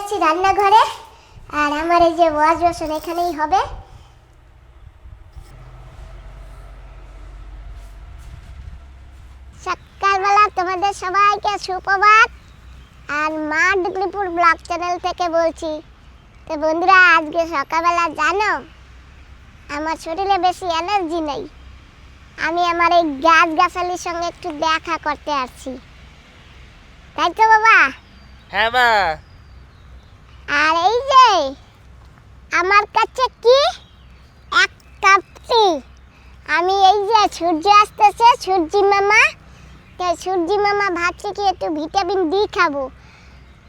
আসছি রান্নাঘরে। আর আমার এই যে ওয়াশ বেসন এখানেই হবে। সকালবেলা তোমাদের সবাইকে সুপ্রভাত। আর মা ডুগলিপুর ব্লগ চ্যানেল থেকে বলছি। তো বন্ধুরা, আজকে সকালবেলা জানো আমার শরীরে বেশি এনার্জি নেই। আমি আমার এই গাছগাছালির সঙ্গে একটু দেখা করতে আসছি, তাই তো বাবা? হ্যাঁ মা। আর এই যে আমার কাছে কি এক কাপ টি। আমি এই যে সূর্য আসতেছে, সূর্যি মামা ভাবছি কি একটু ভিটামিন ডি খাবো।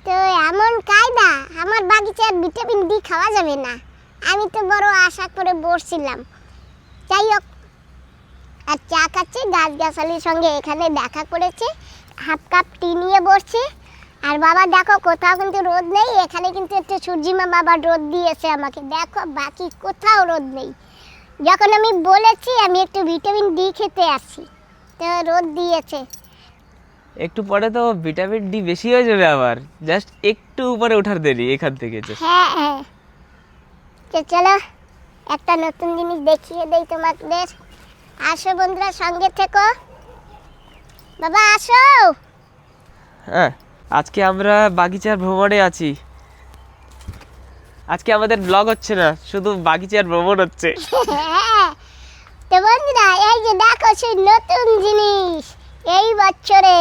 তো এমন কায়দা, আমার বাগিচার ভিটামিন ডি খাওয়া যাবে না। আমি তো বড় আশা করে বসছিলাম। যাই হোক, আর চা খাচ্ছি গাছগাছালির সঙ্গে, এখানে দেখা করেছি, হাফ কাপ টি নিয়ে বসছি। আর বাবা দেখো, কোথাও কিন্তু রোদ নেই, এখানে কিন্তু একটু সূর্যি মামা আবার রোদ দিয়েছে আমাকে। দেখো বাকি কোথাও রোদ নেই। যখন আমি বলেছি আমি একটু ভিটামিন ডি খেতে আসছি, তো রোদ দিয়েছে। একটু পরে তো ভিটামিন ডি বেশি হয়ে যাবে আবার, জাস্ট একটু উপরে ওঠার দেরি এখান থেকে। হ্যাঁ হ্যাঁ, তো চলো একটা নতুন জিনিস দেখিয়ে দেই তোমাদের। আসো বন্ধুরা, সঙ্গে থেকো। বাবা আসো। হ্যাঁ, আজকে আমরা বাগিচার ভ্রমণে আছি। আজকে আমাদের ব্লগ হচ্ছে না, শুধু বাগিচার ভ্রমণ হচ্ছে। হ্যাঁ, তো বন্ধুরা এই যে দেখো সেই নতুন জিনিস এই বছরে।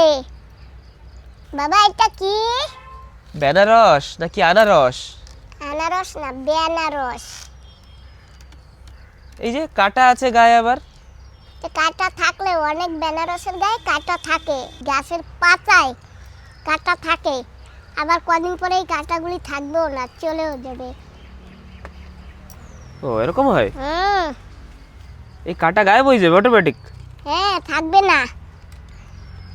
বাবা এটা কি? বেনারস নাকি আনারস? আনারস না, বেনারস। এই যে কাটা আছে গায়ে আবার। তো কাঁটা থাকলে অনেক বেনারসের গায়ে কাঁটা থাকে, গাছের পাতায় কাঁটা থাকে। আবার কদিন পরে এই কাঁটাগুলি থাকবেও না, চলেও যাবে। ও এরকম হয়? হুম, এই কাটা গায়েব হয়ে যাবে অটোমেটিক? হ্যাঁ থাকবে না।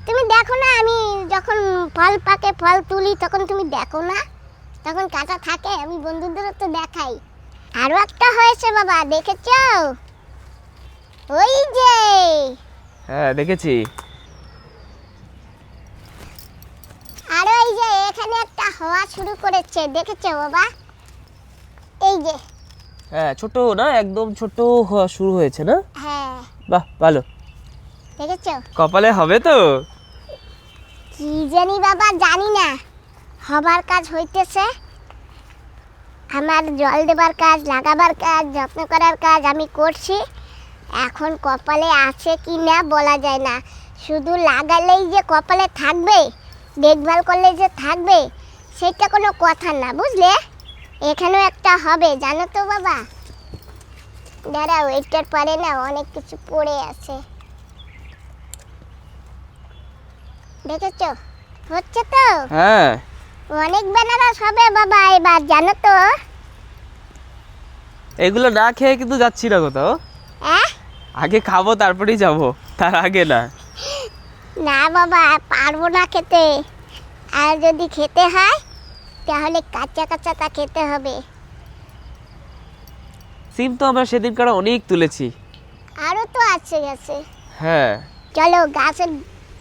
তুমি দেখো না, আমি যখন ফল পাকে ফল তুলি তখন তুমি দেখো না, তখন কাঁটা থাকে। আমি বন্ধুদেরও তো দেখাই। আরো একটা হয়েছে বাবা, দেখেছো? ওই যে। হ্যাঁ দেখেছি। আরো এই যে এখানে একটা হওয়া শুরু করেছে, দেখেছো বাবা? এই যে। হ্যাঁ ছোট না, একদম ছোট হওয়া শুরু হয়েছে না? হ্যাঁ বাহ ভালো। দেখেছো? কপালে হবে তো? কি জানি বাবা, জানি না। হবার কাজ হইতেছে। আমার জল দেবার কাজ, লাগাবার কাজ, যত্ন করার কাজ আমি করছি। এখন কপালে আছে কি না বলা যায় না। শুধু লাগালেই যে কপালে থাকবে, দেখভাল করলে যে থাকবে, সেটা কোনো কথা না, বুঝলে? এখানেও একটা হবে, জানো তো বাবা? দাঁড়াও, এটার পরে না অনেক কিছু পড়ে আছে। দেখেছো? হচ্ছে তো? হ্যাঁ। অনেক বেনারস হবে বাবা এবার, জানো তো? এগুলো না খেয়ে কিন্তু যাচ্ছি না কোথাও। আগে খাবো তারপরেই যাব, তার আগে না। না বাবা, পারবো না খেতে। আর যদি খেতে হয় তাহলে কাঁচা কাঁচা তা খেতে হবে। সিম তো আমরা সেদিনকার অনেক তুলেছি। আরও তো আছে গেছে। হ্যাঁ চলো গাছের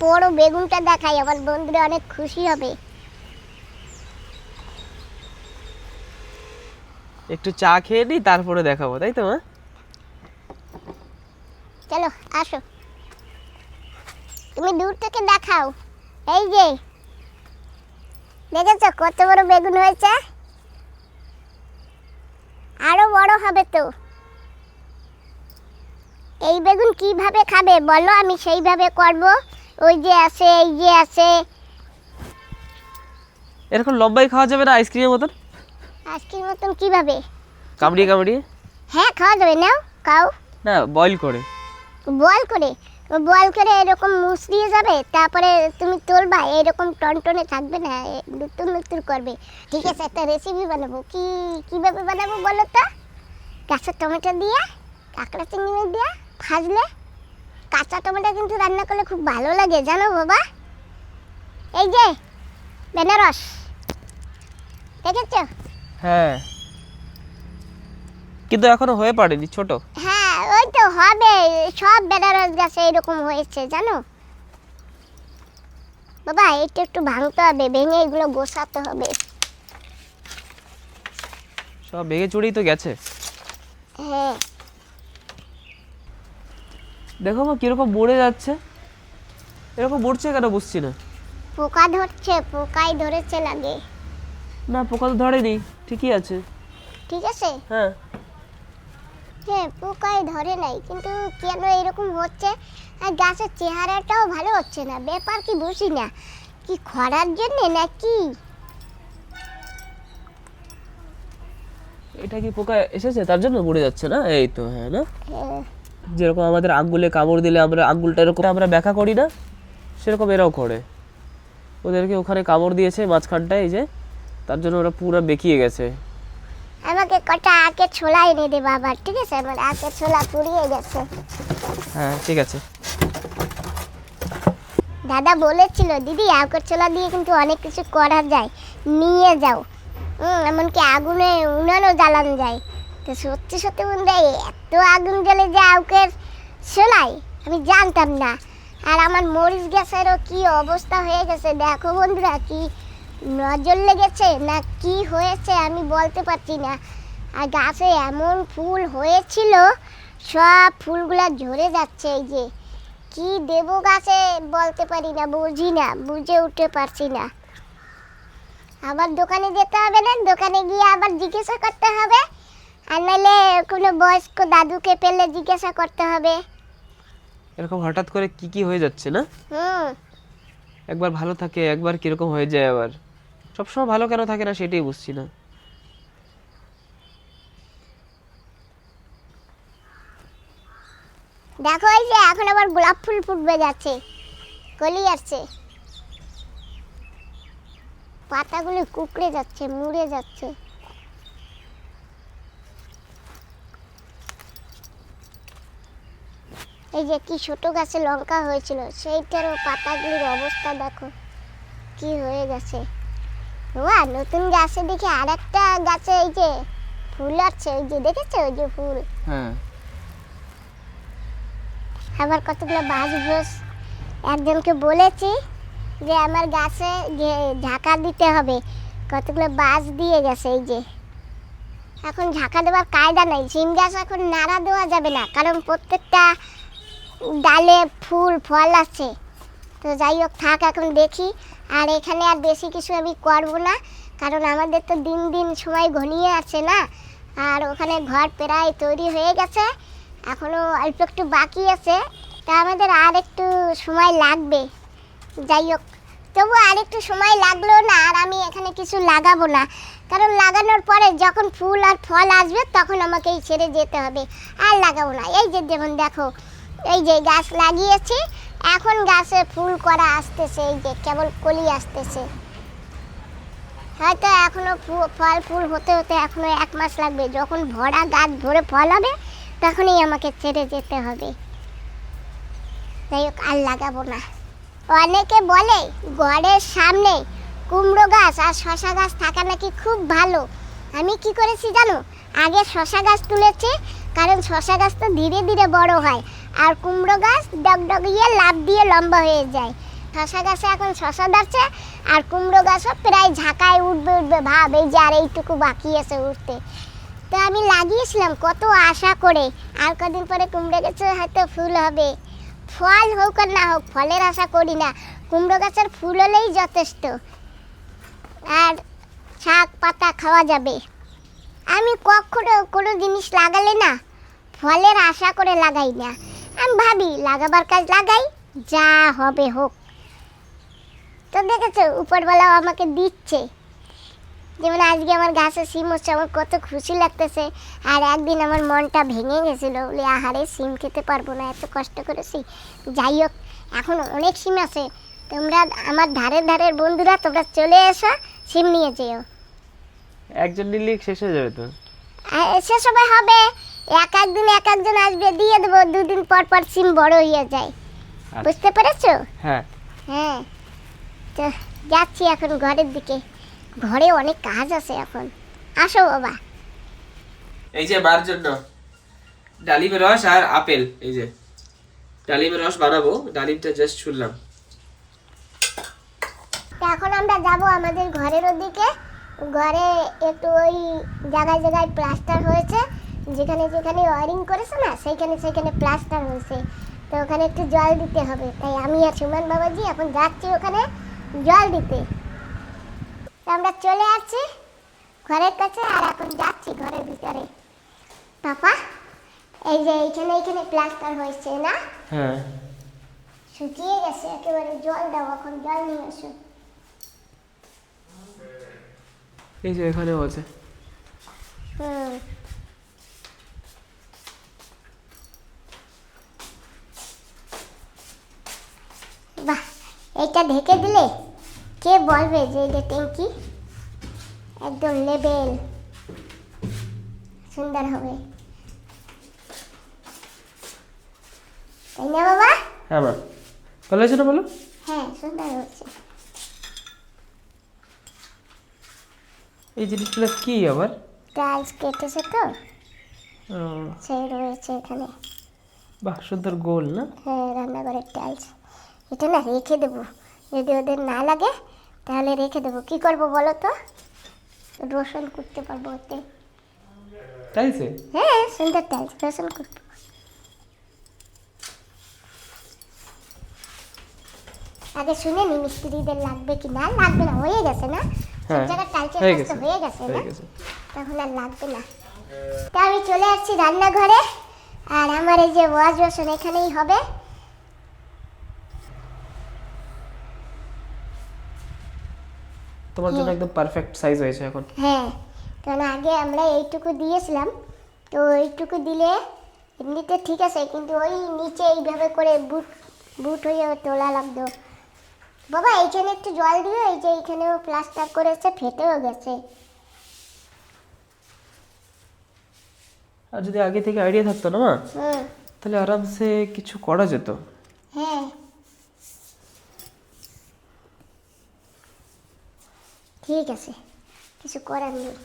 বড় বেগুনটা দেখাই, আমার বন্ধুরা অনেক খুশি হবে। একটু চা খেয়ে নি, তারপরে দেখাবো, তাই তো মা? চলো আসো, তুমি দূর থেকে দেখাও। এই যে দেখেছো কত বড় বেগুন হয়েছে? আরো বড় হবে তো। এই বেগুন কিভাবে খাবে বলো, আমি সেইভাবে করব। ওই যে আছে, এই যে আছে। এরকম লম্বাই খাওয়া যাবে না আইসক্রিমের মতন? আজকের মতন কিভাবে? কামড়িয়ে কামড়িয়ে? হ্যাঁ খাওয়া যাবে, নাও খাও। না, বয়েল করে। বয়েল করে? বয়েল করে এরকম মুচড়িয়ে যাবে, তারপরে তুমি তুলবা, এরকম টনটনে থাকবে না, নতুন নতুন করবে। ঠিক আছে, একটা রেসিপি বানাবো। কিভাবে বানাবো বলো তো? কাঁচা টমেটো দিয়ে, কাঁকড়া চিংড়ি মাছ দিয়ে ভাজলে। কাঁচা টমেটো কিন্তু রান্না করলে খুব ভালো লাগে, জানো বাবা? এই যে বেনারস, দেখেছো? হ্যাঁ, কিন্তু এখনো হয়ে পড়েনি, ছোট। হ্যাঁ ওই তো হবে, সব বেনারস গাছে এরকম হয়েছে, জানো বাবা? এটা একটু ভাঙতে হবে, ভেঙে এগুলো গোছাতে হবে। সব ভেঙে চুরেই তো গেছে। হ্যাঁ দেখো মা কিরকম মরে যাচ্ছে, এরকম মরছে কেন বুঝছি না। পোকা ধরছে, পোকাই ধরেছে লাগে। না পোকা তো ধরেনি, ঠিকই আছে। ঠিক আছে, হ্যাঁ হ্যাঁ পোকাই ধরে নাই, কিন্তু কেন এরকম হচ্ছে? আর গাছের চেহারাটাও ভালো হচ্ছে না, ব্যাপার কি বুঝি না, কি খরার জন্য নাকি? এটা কি পোকা এসেছে তার জন্য মরে যাচ্ছে না? এই তো হ্যাঁ না, হ্যাঁ, যেরকম আমাদের আঙ্গুলে কামড় দিলে আমরা আঙ্গুলটা এরকম আমরা ব্যাখ্যা করি না, সেরকম এরাও করে। ওদেরকে ওখানে কামড় দিয়েছে মাঝখানটায়, এই যে তার জন্য ওরা পুরো বেঁকিয়ে গেছে। আমাকে কটা আখের ছোলা এনে দে বাবা, ঠিক আছে? আমার আখের ছোলা পুড়িয়ে গেছে। হ্যাঁ ঠিক আছে। দাদা বলেছিল দিদি আখের ছোলা দিয়ে কিন্তু অনেক কিছু করা যায়, নিয়ে যাও। এমনকি আগুনে উনানও জ্বালানো যায়। তো সত্যি সত্যি বন্ধুরা, এত আগুন জ্বলে যে আখের ছোলাই, আমি জানতাম না। আর আমার মরিচ গ্যাসেরও কি অবস্থা হয়ে গেছে দেখো বন্ধুরা, কি নজর লেগেছে না কি হয়েছে আমি বলতে পারছি না। আর গাছে এমন ফুল হয়েছিল, সব ফুলগুলা ঝরে যাচ্ছে। এই যে কি দেবো গাছে বলতে পারি না, বুঝি না, বুঝে উঠতে পারছি না। আবার দোকানে যেতে হবে না, দোকানে গিয়ে আবার জিজ্ঞাসা করতে হবে, আর নাহলে কোনো বয়স্ক দাদুকে পেলে জিজ্ঞাসা করতে হবে। এরকম হঠাৎ করে কি কি হয়ে যাচ্ছে না, হুম, একবার ভালো থাকে একবার কিরকম হয়ে যায়, আবার সবসময় ভালো কেন থাকে না সেটাই বুঝছি না। দেখো এই যে এখন আবার গোলাপ ফুল ফুটবে যাচ্ছে, কলি আসছে, পাতাগুলো কুকড়ে যাচ্ছে, মুড়ে যাচ্ছে। এই যে কি ছোট গাছে লঙ্কা হয়েছিল, সেইটারও পাতাগুলির অবস্থা দেখো কি হয়ে গেছে। ওয়া নতুন গাছে দেখি আর একটা গাছে এই যে ফুল আসছে, ওই যে দেখেছো ওই যে ফুল। হ্যাঁ আবার কতগুলো বাঁশ ব্রস একজনকে বলেছি যে আমার গাছে ঝাঁকা দিতে হবে, কতগুলো বাঁশ দিয়ে গেছে। এই যে এখন ঝাঁকা দেওয়ার কায়দা নাই, সিম গাছ এখন নাড়া দেওয়া যাবে না, কারণ প্রত্যেকটা ডালে ফুল ফল আছে। তো যাই হোক থাক, এখন দেখি। আর এখানে আর বেশি কিছু আমি করব না, কারণ আমাদের তো দিন দিন সময় ঘনিয়ে আছে না। আর ওখানে ঘর প্রায় তৈরি হয়ে গেছে, এখনও অল্প একটু বাকি আছে, তা আমাদের আর একটু সময় লাগবে। যাই হোক, তবু আর একটু সময় লাগলো না, আর আমি এখানে কিছু লাগাবো না, কারণ লাগানোর পরে যখন ফুল আর ফল আসবে তখন আমাকে এই ছেড়ে যেতে হবে, আর লাগাবো না। এই যে যেমন দেখো, এই যে গাছ লাগিয়েছি, এখন গাছে ফুল করা আসতেছে, এই যে কেবল কলি আসতেছে। হয়তো এখনো ফল ফুল হতে হতে এখনো 1 মাস লাগবে, যখন ভরা গাছ ভরে ফল হবে তখনই আমাকে ছেড়ে যেতে হবে। যাই হোক, আর লাগাবো না। অনেকে বলে ঘরের সামনে কুমড়ো গাছ আর শশা গাছ থাকা নাকি খুব ভালো। আমি কি করেছি জানো, আগে শশা গাছ তুলেছি, কারণ শশা গাছ তো ধীরে ধীরে বড় হয়, আর কুমড়ো গাছ ডগডগিয়ে লাফ দিয়ে লম্বা হয়ে যায়। শশা গাছে এখন শশা ধরছে, আর কুমড়ো গাছও প্রায় ঝাঁকায় উঠবে উঠবে ভাব, এই যে আর এইটুকু বাকি আছে উঠতে। তো আমি লাগিয়েছিলাম কত আশা করে, আর কদিন পরে কুমড়ো গাছে হয়তো ফুল হবে। ফল হোক আর না হোক, ফলের আশা করি না, কুমড়ো গাছের ফুল হলেই যথেষ্ট, আর শাক পাতা খাওয়া যাবে। আমি কখনো কোনো জিনিস লাগালে না ফলের আশা করে লাগাই না, আমি ভাবি লাগাবার কাজ লাগাই, যা হবে হোক। তো দেখেছো উপরবেলাও আমাকে দিচ্ছে, যেমন আজকে আমার গাছে সিম হচ্ছে, আমার কত খুশি লাগতেছে। আর একদিন আমার মনটা ভেঙে গেছিলো, বলে আহারে সিম খেতে পারবো না, এত কষ্ট করেছি। যাই হোক, এখন অনেক সিম আছে, তোমরা আমার ধারের ধারের বন্ধুরা তোমরা চলে এসো, সিম নিয়ে যেও। একজন নিলে শেষ হয়ে যাবে তো। সে সময় হবে, একদিন এক একজন আসবে, দিয়ে দেবো, 2 দিন পর পর সিম বড় হয়ে যায়। বুঝতে পেরেছো? হ্যাঁ হ্যাঁ, তো যাচ্ছি এখন ঘরের দিকে, ঘরে অনেক কাজ আছে এখন। আসো বাবা। এই যে মার জন্য ডালিমের রস আর আপেল, এই যে ডালিমের রস বানাবো, ডালিমটা জাস্ট ছুললাম। তো এখন আমরা যাব আমাদের ঘরের ওদিকে, ঘরে একটু ওই জায়গায় জায়গায় প্লাস্টার হয়েছে, যেখানে যেখানে ওয়ারিং করেছে না সেইখানে সেইখানে প্লাস্টার হয়েছে, তো ওখানে একটু জল দিতে হবে। তাই আমি আর সুমন বাবাজি এখন যাচ্ছি ওখানে জল দিতে। তো আমরা চলে আসছি ঘরের কাছে আর এখন যাচ্ছি ঘরের ভিতরে। পাপা, এই যে এইখানে এইখানে প্লাস্টার হয়েছে না, হ্যাঁ শুকিয়ে গেছে একেবারে, জল দাও, এখন জল নিয়ে এসো। এই যে এখানেও আছে। হুম, বাহ, এইটা ঢেকে দিলে কে বলবে যে এটা ট্যাঙ্কি, একদম লেবেল সুন্দর হবে, তাই না বাবা? হ্যাঁ মা, ভালো হয়েছে না বলো? হ্যাঁ, সুন্দর হচ্ছে। এই জিনিসগুলো কি আবার? টাইলস কেটেছে তো, ও, সেই রয়েছে এখানে। বাহ সুন্দর গোল না? হ্যাঁ, রান্নাঘরের টাইলস। এটা না রেখে দেবো, যদি ওদের না লাগে তাহলে রেখে দেবো। কি করবো বলো তো, রসুন করতে পারবো ওতে। তাইছে? হ্যাঁ, সুন্দর টাইলস, রসুন করবো। আগে শুনে নি মিস্ত্রিদের লাগবে কি না, লাগবে না, হয়ে গেছে না, সব হ্যাঁ, জায়গায় টাইলসের হয়ে কাজ তো গেছে, হয়ে গেছে না, হয়ে গেছে। তখন আর লাগবে না। তা আমি চলে আসছি রান্নাঘরে, আর আমার এই যে ওয়াশ বেসন এখানেই হবে। তোমার জন্য একদম পারফেক্ট সাইজ হয়েছে এখন। হ্যাঁ, কারণ আগে আমরা এইটুকু দিয়েছিলাম, তো এইটুকু দিলে এমনিতে ঠিক আছে, কিন্তু ওই নিচে এইভাবে করে বুট বুট হয়ে তোলা লাগতো। বাবা, এইখানে একটু জল দিও, এই যে এইখানেও প্লাস্টার করেছে, ফেটেও গেছে। আর যদি আগে থেকে আইডিয়া থাকতো না মা, হুম, তাহলে আরামসে কিছু করা যেত। হ্যাঁ, ঠিক আছে, কিছু করার নেই।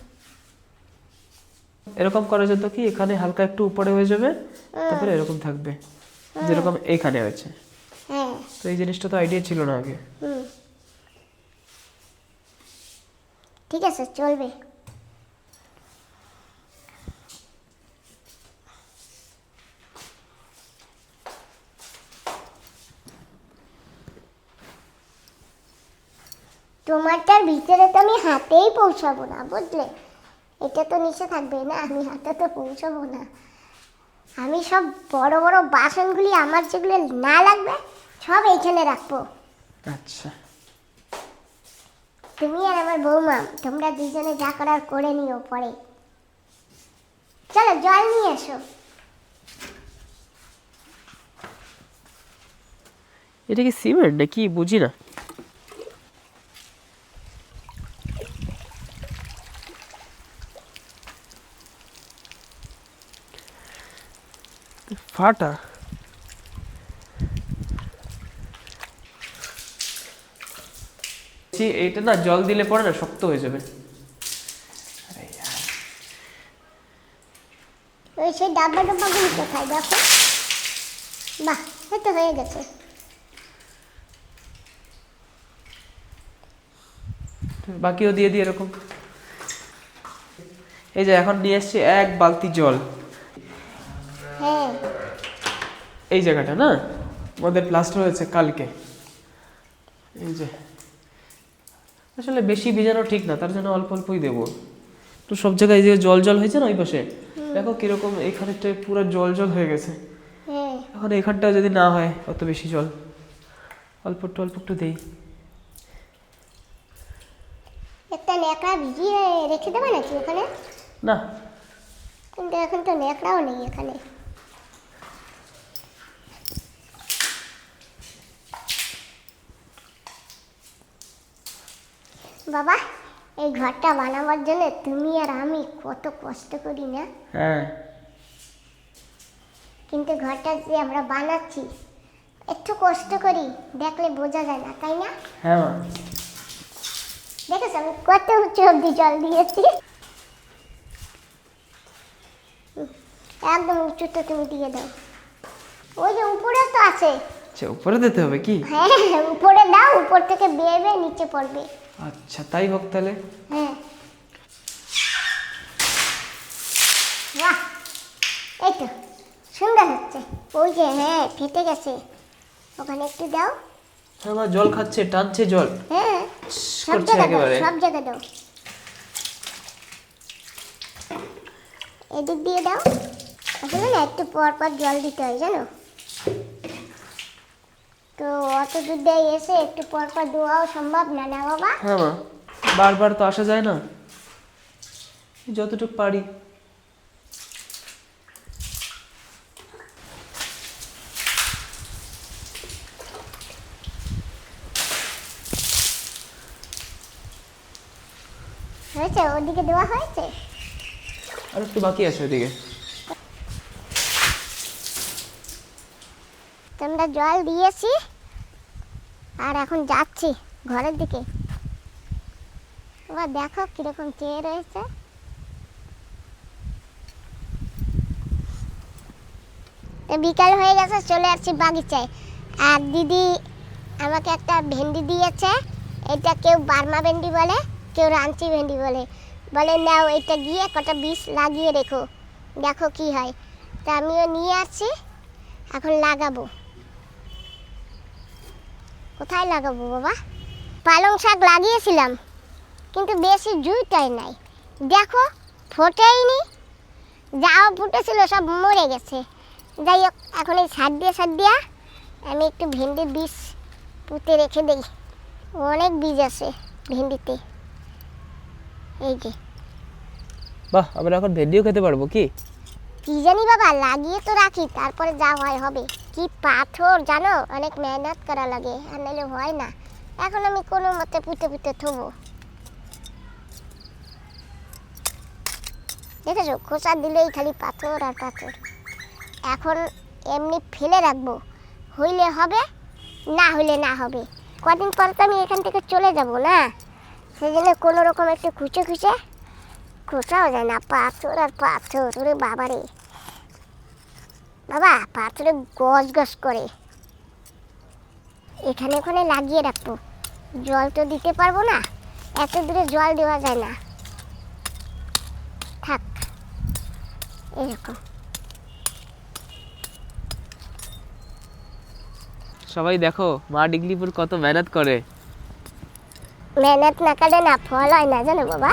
এরকম করা যেত কি, এখানে হালকা একটু উপরে হয়ে যাবে, তারপরে এরকম থাকবে, যেরকম এইখানে হয়েছে। হ্যাঁ, তো এই জিনিসটা তো আইডিয়া ছিল না আগে। হুম, ঠিক আছে, চলবে। তোমারটার ভিতরে তো আমি হাতেই পৌঁছাবো না, বুঝলে? এটা তো নিচে থাকবে না, আমি হাতে তো পৌঁছাবো না। আমি সব বড় বড় বাসনগুলি আমার যেগুলো না লাগবে সব এইখানে রাখবো। আচ্ছা, তুমি আর আমার বৌমা, তোমরা দুজনে যা করার করে নিও পরে। চলো জল নিয়ে এসো। এটা কি সিমেন্ট নাকি বুঝি না। ফাটা। এইটা না জল দিলে পরে না শক্ত হয়ে যাবে। ওই সেই ডাব্বা ডাব্বাগুলি কোথায় দেখো। বাহ, এই তো হয়ে গেছে। বাকিও দিয়ে দিই এরকম। এই যে এখন নিয়ে এসছি 1 বালতি জল। হ্যাঁ, এই জায়গাটা না আমাদের প্লাস্টার হয়েছে কালকে। এই যে আসলে বেশি ভিজানো ঠিক না, তার জন্য অল্প অল্পই দেবো। তো সব জায়গায় এই যে জল জল হয়েছে না ওই পাশে, দেখো কিরকম এইখানেটা পুরো জল জল হয়ে গেছে। হ্যাঁ, এখন এইখানটা যদি না হয় অত বেশি জল, অল্প একটু দেই। একটা ন্যাকড়া ভিজিয়ে রেখে দেবে নাকি ওখানে? না, কিন্তু এখন তো ন্যাকড়াও নেই এখানে। বাবা, এই ঘরটা বানাবার জন্য তুমি আর আমি কত কষ্ট করি না? হ্যাঁ কিন্তু ঘরটা যে আমরা বানাচ্ছি একটু কষ্ট করি, দেখলে বোঝা যায় না, তাই না? হ্যাঁ মা, দেখেছো আমি কত উঁচু অব্দি জল দিয়েছি। একদম উঁচুটা তুমি দিয়ে দাও। ওই যে উপরে তো আছে। আচ্ছা উপরে দিতে হবে কি? হ্যাঁ, উপরে দাও, উপর থেকে বেয়ে বেয়ে নিচে পড়বে। আচ্ছা তাই হোক তাহলে। হ্যাঁ, বাহ, এই তো সুন্দর হচ্ছে। ওই যে হ্যাঁ ফেটে গেছে, ওখানে একটু দাও। হ্যাঁ মা, জল খাচ্ছে, টানছে জল, হ্যাঁ সব করছে জায়গায় দাও, একেবারে। সব জায়গায় দাও। এদিক দিয়ে দাও। আসলে না একটু পর পর জল দিতে হয় জানো, তো অত দূর দিয়ে এসে একটু পর পর দেওয়াও সম্ভব না, না বাবা? হ্যাঁ মা, বারবার তো আসা যায় না, যতটুকু পারি। হয়েছে, ওদিকে দেওয়া হয়েছে। আর একটু বাকি আছে ওদিকে। তোমরা জল দিয়েছি আর এখন যাচ্ছি ঘরের দিকে। এবার দেখো কিরকম চেয়ে রয়েছে। তো বিকাল হয়ে গেছে, চলে আসছি বাগিচায়। আর দিদি আমাকে একটা ভেন্ডি দিয়েছে, এটা কেউ বার্মা ভেন্ডি বলে, কেউ রাঞ্চি ভেন্ডি বলে। বলে নাও এটা গিয়ে কটা বীজ লাগিয়ে রেখো, দেখো কি হয়। তা আমিও নিয়ে আসছি, এখন লাগাবো। কোথায় লাগাবো বাবা? পালং শাক লাগিয়েছিলাম কিন্তু বেশি জুইটাই নাই, দেখো ফোটেইনি, যাও ফুটেছিল সব মরে গেছে। যাই হোক, এখন এই সার দিয়ে আমি একটু ভেন্ডির বীজ পুঁতে রেখে দিই। অনেক বীজ আছে ভেন্ডিতে, এই যে। বাহ, আমরা এখন ভেন্ডিও খেতে পারবো কি? কি জানি বাবা, লাগিয়ে তো রাখি, তারপরে যা হয় হবে। কি পাথর জানো, অনেক মেহনত করা লাগে, আর নাহলে হয় না। এখন আমি কোনো মতে পুঁতে থবো। দেখেছো, খোসা দিলেই খালি পাথর আর পাথর। এখন এমনি ফেলে রাখবো, হইলে হবে, না হইলে না হবে। কদিন পর তো আমি এখান থেকে চলে যাব না, সেই জন্য কোনো রকম একটু খুঁচে খোসাও যায় না, পাথর আর পাথর। ওরে বাবারে বাবা, পাথরে গস করে। এখানে ওখানে লাগিয়ে রাখবো, জল তো দিতে পারবো না, এত দূরে জল দেওয়া যায় না। থাক এরকম। সবাই দেখো মা ডিগলিপুর কত মেহনত করে। মেহনত না করে না ফল হয় না জানো বাবা।